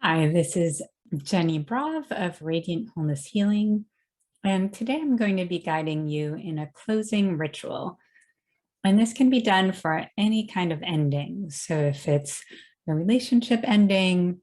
Hi, this is Jenny Brav of Radiant Wholeness Healing, and today I'm going to be guiding you in a closing ritual. And this can be done for any kind of ending. So if it's a relationship ending,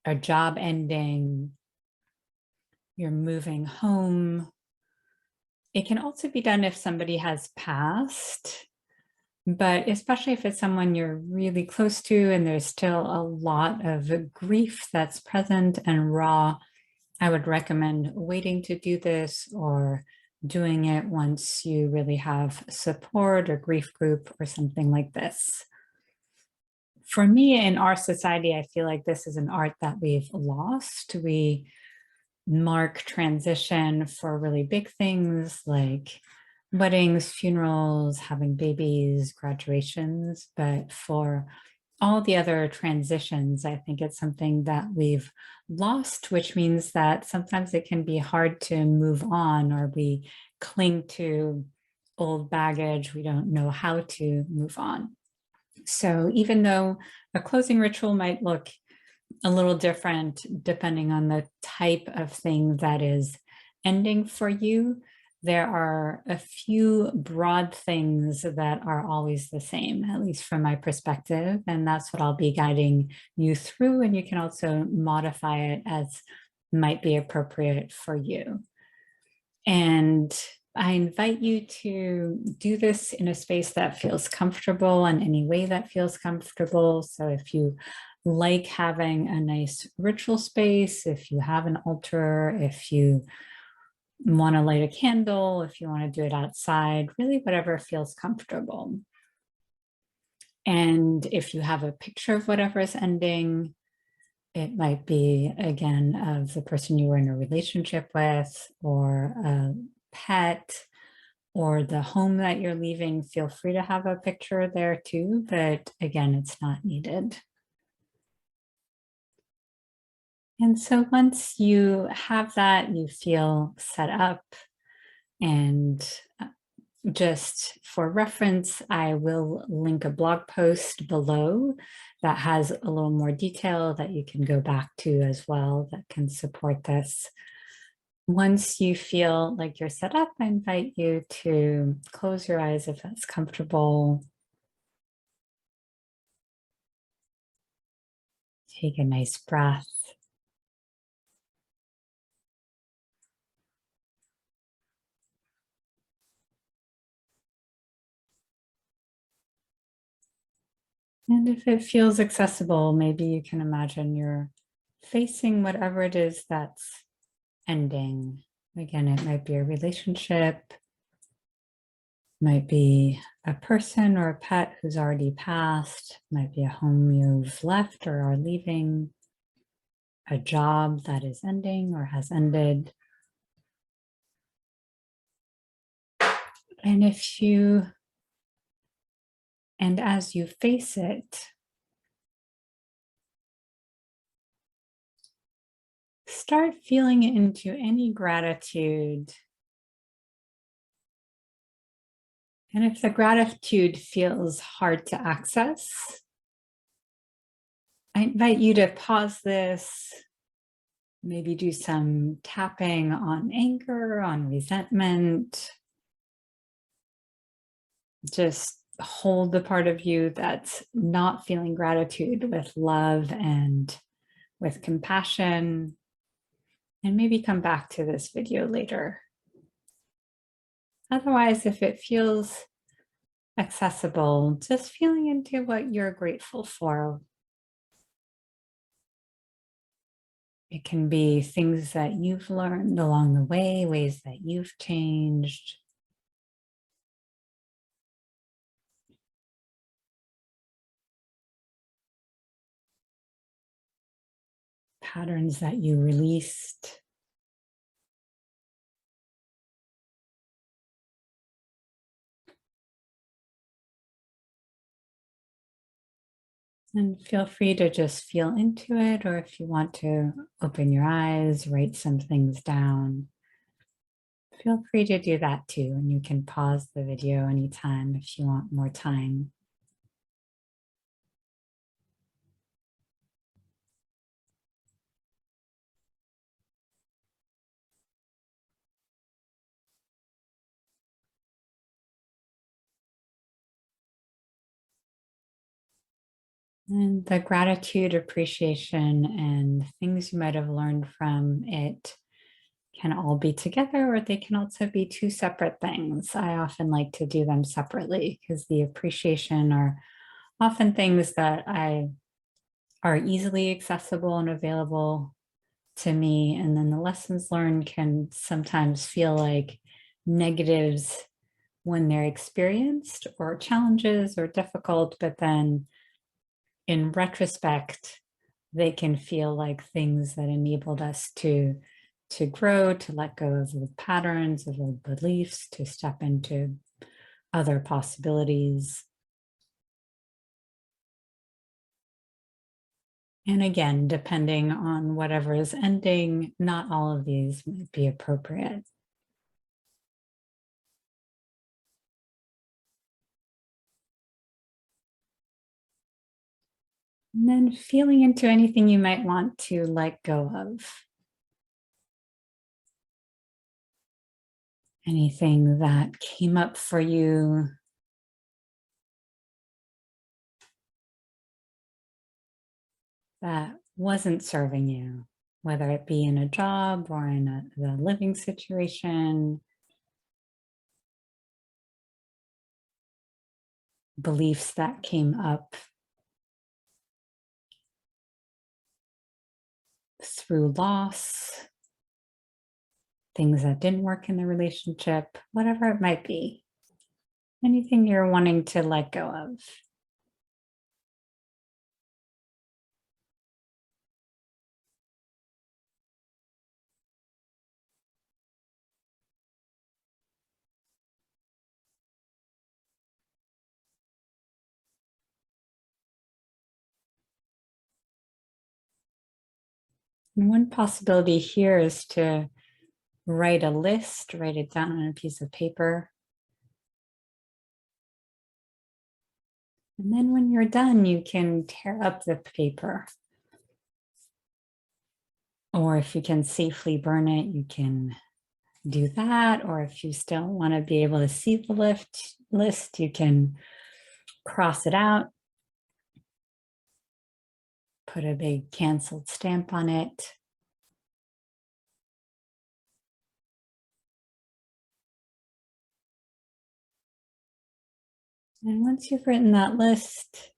a job ending, you're moving home. It can also be done if somebody has passed, but especially if it's someone you're really close to and there's still a lot of grief that's present and raw. I would recommend waiting to do this or doing it once you really have support or grief group or something like this. For me, in our society, I feel like this is an art that we've lost. We mark transition for really big things like weddings, funerals, having babies, graduations, but for all the other transitions, I think it's something that we've lost, which means that sometimes it can be hard to move on, or we cling to old baggage. We don't know how to move on. So even though a closing ritual might look a little different depending on the type of thing that is ending for you, there are a few broad things that are always the same, at least from my perspective. And that's what I'll be guiding you through. And you can also modify it as might be appropriate for you. And I invite you to do this in a space that feels comfortable in any way that feels comfortable. So if you like having a nice ritual space, if you have an altar, if you want to light a candle, if you want to do it outside, really whatever feels comfortable. And if you have a picture of whatever is ending, it might be, again, of the person you were in a relationship with, or a pet, or the home that you're leaving. Feel free to have a picture there too, but again, it's not needed. And so once you have that, you feel set up, and just for reference, I will link a blog post below that has a little more detail that you can go back to as well that can support this. Once you feel like you're set up, I invite you to close your eyes if that's comfortable. Take a nice breath. And if it feels accessible, maybe you can imagine you're facing whatever it is that's ending. Again, it might be a relationship, might be a person or a pet who's already passed, might be a home you've left or are leaving, a job that is ending or has ended. And as you face it, start feeling into any gratitude. And if the gratitude feels hard to access, I invite you to pause this, maybe do some tapping on anger, on resentment. Just hold the part of you that's not feeling gratitude with love and with compassion, and maybe come back to this video later. Otherwise, if it feels accessible, just feeling into what you're grateful for. It can be things that you've learned along the way, ways that you've changed. Patterns that you released. And feel free to just feel into it, or if you want to open your eyes, write some things down, feel free to do that too. And you can pause the video anytime if you want more time. And the gratitude, appreciation, and things you might have learned from it can all be together, or they can also be two separate things. I often like to do them separately because the appreciation are often things that are easily accessible and available to me. And then the lessons learned can sometimes feel like negatives when they're experienced, or challenges or difficult, but then in retrospect, they can feel like things that enabled us to grow, to let go of old patterns, of old beliefs, to step into other possibilities. And again, depending on whatever is ending, not all of these might be appropriate. And then feeling into anything you might want to let go of. Anything that came up for you that wasn't serving you, whether it be in a job or in the living situation, beliefs that came up through loss, things that didn't work in the relationship, whatever it might be, anything you're wanting to let go of. And one possibility here is to write a list, write it down on a piece of paper. And then when you're done, you can tear up the paper. Or if you can safely burn it, you can do that. Or if you still want to be able to see the list, you can cross it out, put a big canceled stamp on it. And once you've written that list,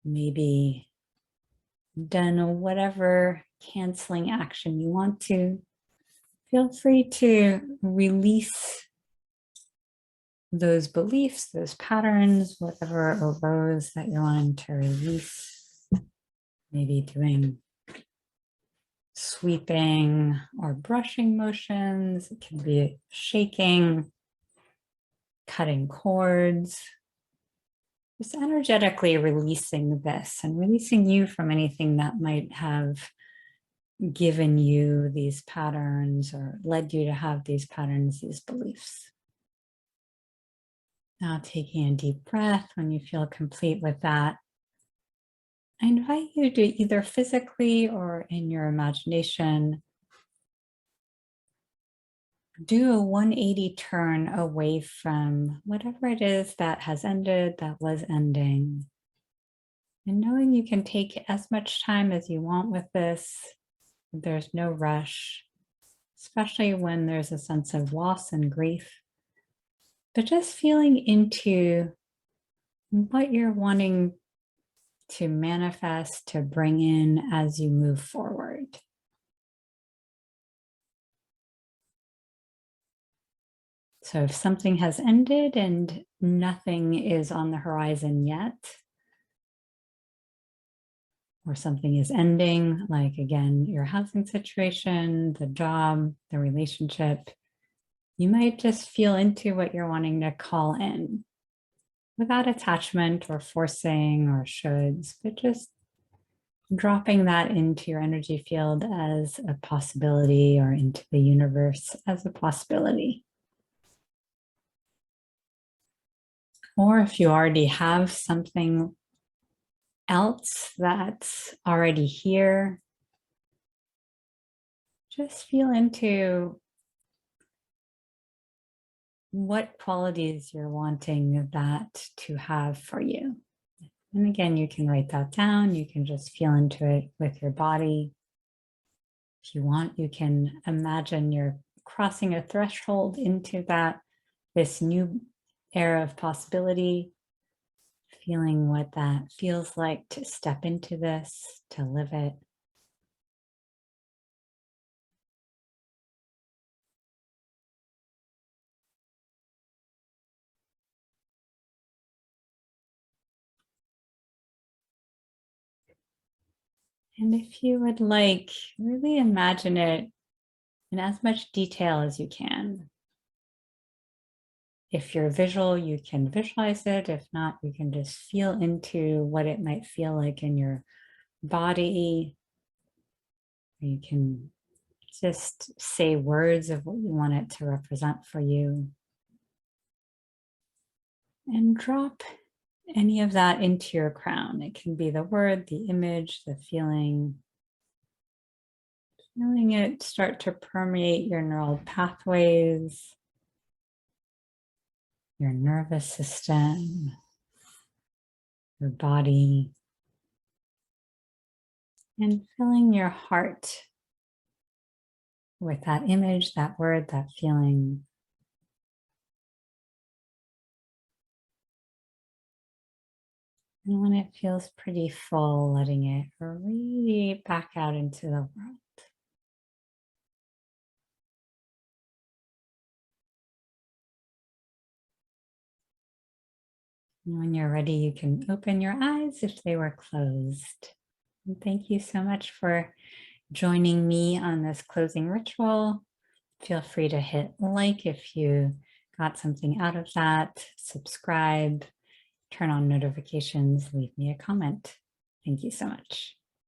maybe done whatever canceling action you want to, feel free to release those beliefs, those patterns, whatever arose that you're wanting to release. Maybe doing sweeping or brushing motions. It can be shaking, cutting cords. Just energetically releasing this and releasing you from anything that might have given you these patterns or led you to have these patterns, these beliefs. Now taking a deep breath when you feel complete with that. I invite you to either physically or in your imagination, do a 180 turn away from whatever it is that has ended, that was ending. And knowing you can take as much time as you want with this, there's no rush, especially when there's a sense of loss and grief. But just feeling into what you're wanting to manifest, to bring in as you move forward. So if something has ended and nothing is on the horizon yet, or something is ending, like again, your housing situation, the job, the relationship, you might just feel into what you're wanting to call in without attachment or forcing or shoulds, but just dropping that into your energy field as a possibility, or into the universe as a possibility. Or if you already have something else that's already here, just feel into what qualities you're wanting that to have for you. And again, you can write that down. You can just feel into it with your body. If you want, you can imagine you're crossing a threshold into this new era of possibility, feeling what that feels like to step into this, to live it. And if you would like, really imagine it in as much detail as you can. If you're visual, you can visualize it. If not, you can just feel into what it might feel like in your body. You can just say words of what you want it to represent for you. And drop any of that into your crown. It can be the word, the image, the feeling. Feeling it start to permeate your neural pathways, your nervous system, your body, and filling your heart with that image, that word, that feeling. And when it feels pretty full, letting it radiate back out into the world. And when you're ready, you can open your eyes if they were closed. And thank you so much for joining me on this closing ritual. Feel free to hit like if you got something out of that, subscribe, turn on notifications, leave me a comment. Thank you so much.